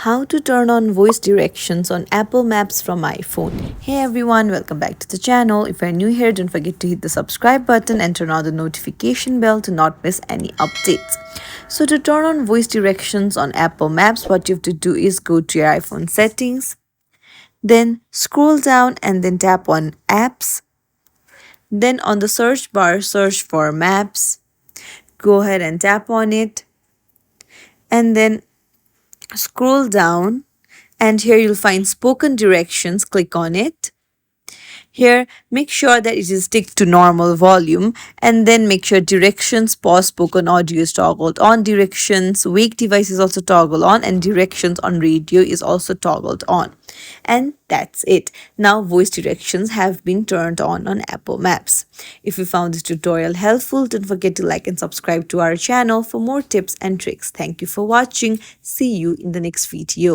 How to turn on voice directions on Apple Maps from iPhone. Hey everyone, welcome back to the channel. If you're new here, don't forget to hit the subscribe button and turn on the notification bell to not miss any updates. So to turn on voice directions on Apple Maps, what you have to do is go to your iPhone settings, then scroll down and then tap on apps. Then on the search bar, search for maps. Go ahead and tap on it, and then scroll down, and here you'll find spoken directions. Click on it. Here, make sure that it is ticked to normal volume, and then make sure directions, pause, spoken audio is toggled on. Directions, wake device is also toggled on, and directions on radio is also toggled on. And that's it. Now voice directions have been turned on Apple Maps. If you found this tutorial helpful, don't forget to like and subscribe to our channel for more tips and tricks. Thank you for watching. See you in the next video.